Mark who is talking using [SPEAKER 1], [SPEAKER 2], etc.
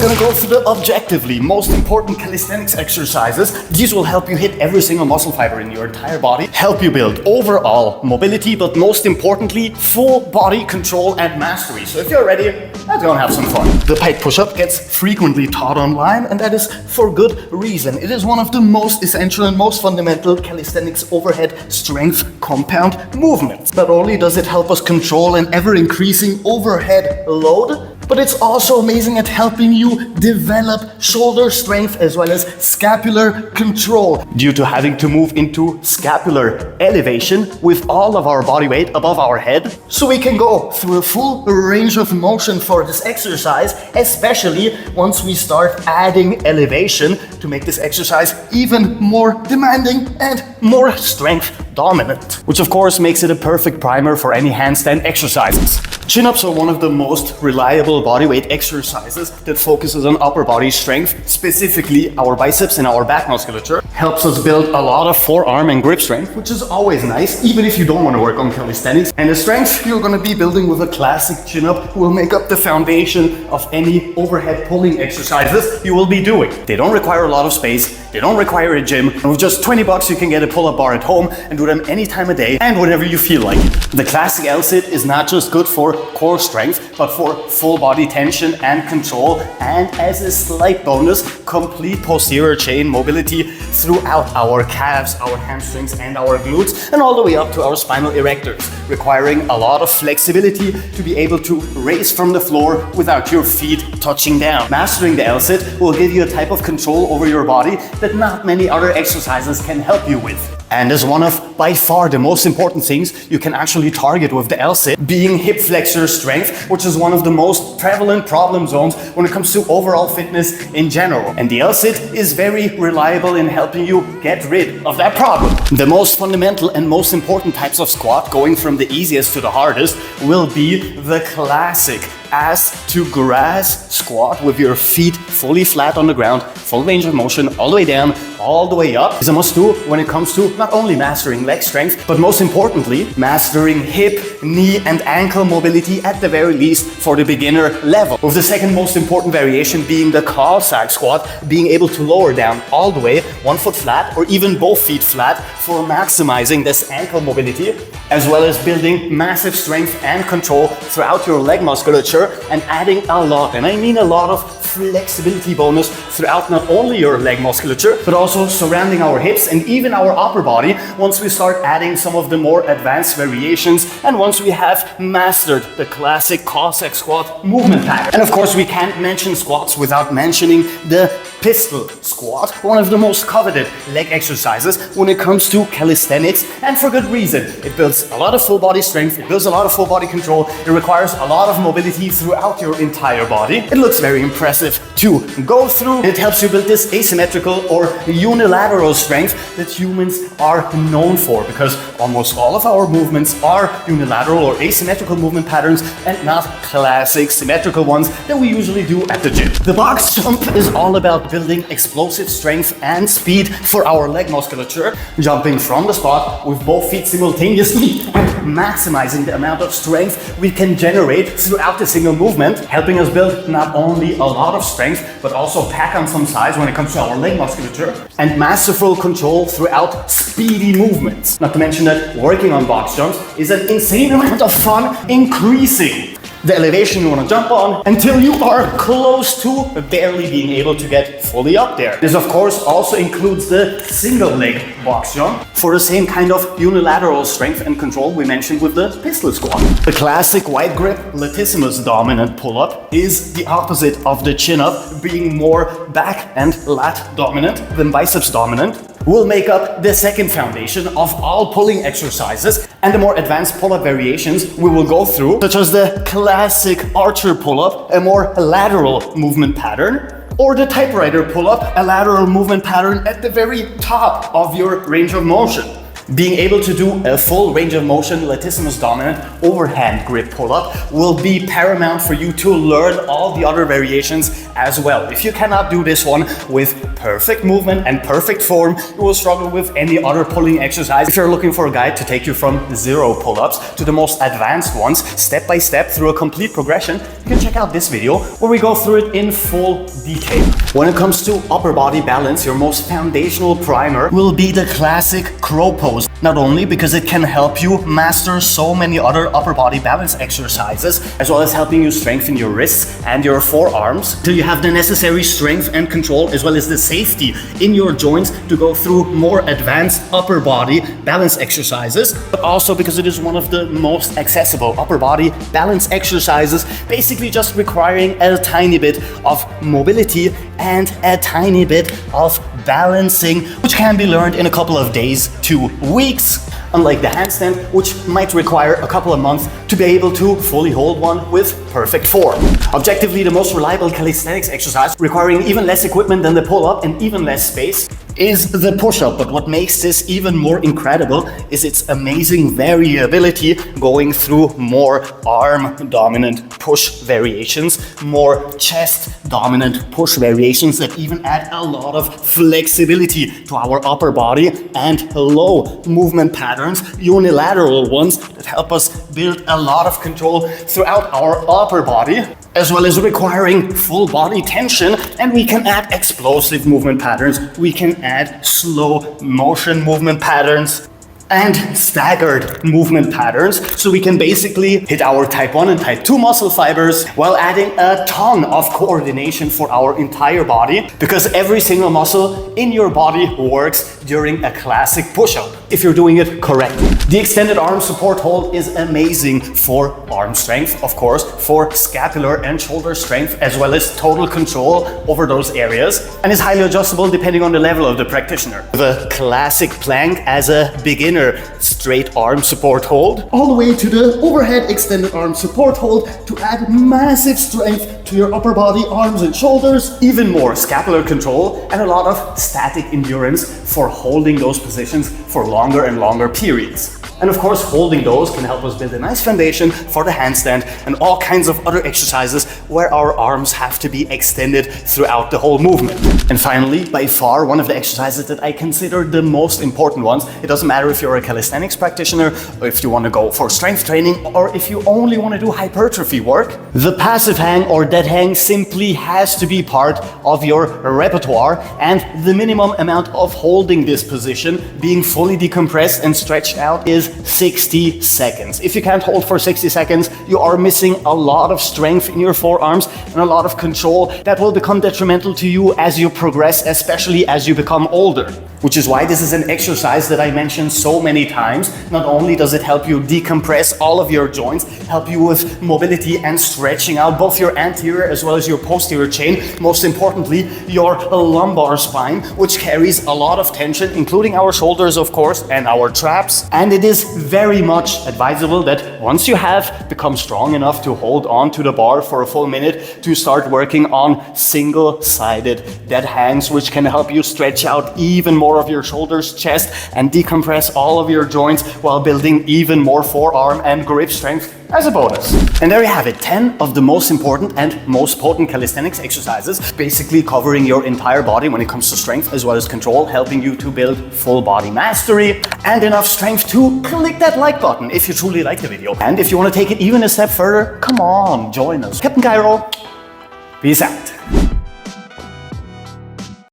[SPEAKER 1] gonna go through the objectively most important calisthenics exercises. These will help you hit every single muscle fiber in your entire body, help you build overall mobility, but most importantly, full body control and mastery. So if you're ready, let's go and have some fun. The pike push-up gets frequently taught online, and that is for good reason. It is one of the most essential and most fundamental calisthenics overhead strength compound movements. Not only does it help us control an ever-increasing overhead load, but it's also amazing at helping you develop shoulder strength as well as scapular control due to having to move into scapular elevation with all of our body weight above our head. So we can go through a full range of motion for this exercise, especially once we start adding elevation to make this exercise even more demanding and more strength dominant, which of course makes it a perfect primer for any handstand exercises. Chin-ups are one of the most reliable bodyweight exercises that focuses on upper body strength, specifically our biceps and our back musculature. Helps us build a lot of forearm and grip strength, which is always nice, even if you don't want to work on calisthenics. And the strength you're going to be building with a classic chin-up will make up the foundation of any overhead pulling exercises you will be doing. They don't require a lot of space, they don't require a gym, and with just 20 bucks you can get a pull-up bar at home and do them any time of day and whenever you feel like it. The classic L-sit is not just good for core strength, but for full body tension and control, and as a slight bonus, complete posterior chain mobility throughout our calves, our hamstrings and our glutes, and all the way up to our spinal erectors, requiring a lot of flexibility to be able to raise from the floor without your feet touching down. Mastering the L-sit will give you a type of control over your body that not many other exercises can help you with. And is one of, by far, the most important things you can actually target with the L-sit, being hip flexor strength, which is one of the most prevalent problem zones when it comes to overall fitness in general. And the L-sit is very reliable in helping you get rid of that problem. The most fundamental and most important types of squat, going from the easiest to the hardest, will be the classic ass to grass squat with your feet fully flat on the ground, full range of motion, all the way down, all the way up, is a must-do when it comes to not only mastering leg strength, but most importantly, mastering hip, knee, and ankle mobility at the very least for the beginner level. With the second most important variation being the Cossack squat, being able to lower down all the way, 1 foot flat or even both feet flat for maximizing this ankle mobility, as well as building massive strength and control throughout your leg musculature and adding a lot, and I mean a lot, of flexibility bonus throughout not only your leg musculature, but also surrounding our hips and even our upper body once we start adding some of the more advanced variations and once we have mastered the classic Cossack squat movement pattern. And of course, we can't mention squats without mentioning the pistol squat, one of the most coveted leg exercises when it comes to calisthenics, and for good reason. It builds a lot of full body strength, it builds a lot of full body control, it requires a lot of mobility throughout your entire body. It looks very impressive to go through. It helps you build this asymmetrical or unilateral strength that humans are known for, because almost all of our movements are unilateral or asymmetrical movement patterns and not classic symmetrical ones that we usually do at the gym. The box jump is all about building explosive strength and speed for our leg musculature, jumping from the spot with both feet simultaneously and maximizing the amount of strength we can generate throughout a single movement, helping us build not only a lot of strength, but also pack on some size when it comes to our leg musculature, and masterful control throughout speedy movements. Not to mention that working on box jumps is an insane amount of fun, increasing the elevation you want to jump on until you are close to barely being able to get fully up there. This of course also includes the single leg box jump for the same kind of unilateral strength and control we mentioned with the pistol squat. The classic wide grip latissimus dominant pull-up is the opposite of the chin-up, being more back and lat dominant than biceps dominant. Will make up the second foundation of all pulling exercises, and the more advanced pull-up variations we will go through, such as the classic archer pull-up, a more lateral movement pattern, or the typewriter pull-up, a lateral movement pattern at the very top of your range of motion. Being able to do a full range of motion latissimus dominant overhand grip pull-up will be paramount for you to learn all the other variations as well. If you cannot do this one with perfect movement and perfect form, you will struggle with any other pulling exercise. If you're looking for a guide to take you from 0 pull-ups to the most advanced ones, step by step through a complete progression, you can check out this video where we go through it in full detail. When it comes to upper body balance, your most foundational primer will be the classic crow pose. Not only because it can help you master so many other upper body balance exercises, as well as helping you strengthen your wrists and your forearms till you have the necessary strength and control, as well as the safety in your joints to go through more advanced upper body balance exercises, but also because it is one of the most accessible upper body balance exercises, basically just requiring a tiny bit of mobility and a tiny bit of balancing, which can be learned in a couple of days to weeks, unlike the handstand, which might require a couple of months to be able to fully hold one with perfect form. Objectively, the most reliable calisthenics exercise, requiring even less equipment than the pull-up and even less space, is the push-up. But what makes this even more incredible is its amazing variability, going through more arm-dominant push variations, more chest-dominant push variations that even add a lot of flexibility to our upper body, and low movement patterns, unilateral ones that help us build a lot of control throughout our upper body, as well as requiring full body tension. And we can add explosive movement patterns, we can add slow motion movement patterns, and staggered movement patterns, so we can basically hit our type 1 and type 2 muscle fibers while adding a ton of coordination for our entire body, because every single muscle in your body works during a classic push-up if you're doing it correctly. The extended arm support hold is amazing for arm strength, of course, for scapular and shoulder strength, as well as total control over those areas, and is highly adjustable depending on the level of the practitioner. The classic plank as a beginner straight arm support hold, all the way to the overhead extended arm support hold to add massive strength to your upper body, arms and shoulders, even more scapular control, and a lot of static endurance for holding those positions for longer and longer periods. And of course, holding those can help us build a nice foundation for the handstand and all kinds of other exercises where our arms have to be extended throughout the whole movement. And finally, by far, one of the exercises that I consider the most important ones, it doesn't matter if you're a calisthenics practitioner, or if you want to go for strength training, or if you only want to do hypertrophy work, the passive hang or dead hang simply has to be part of your repertoire, and the minimum amount of holding this position, being fully decompressed and stretched out, is 60 seconds. If you can't hold for 60 seconds, you are missing a lot of strength in your forearms and a lot of control that will become detrimental to you as you progress, especially as you become older. Which is why this is an exercise that I mentioned so many times. Not only does it help you decompress all of your joints, help you with mobility and stretching out both your anterior as well as your posterior chain, most importantly, your lumbar spine, which carries a lot of tension, including our shoulders, of course, and our traps. And it is very much advisable that once you have become strong enough to hold on to the bar for a full minute, to start working on single-sided dead hangs, which can help you stretch out even more of your shoulders, chest, and decompress all of your joints while building even more forearm and grip strength as a bonus. And there you have it, 10 of the most important and most potent calisthenics exercises, basically covering your entire body when it comes to strength as well as control, helping you to build full body mastery and enough strength to click that like button if you truly like the video. And if you want to take it even a step further, come on, join us. Captain Cairo, peace out.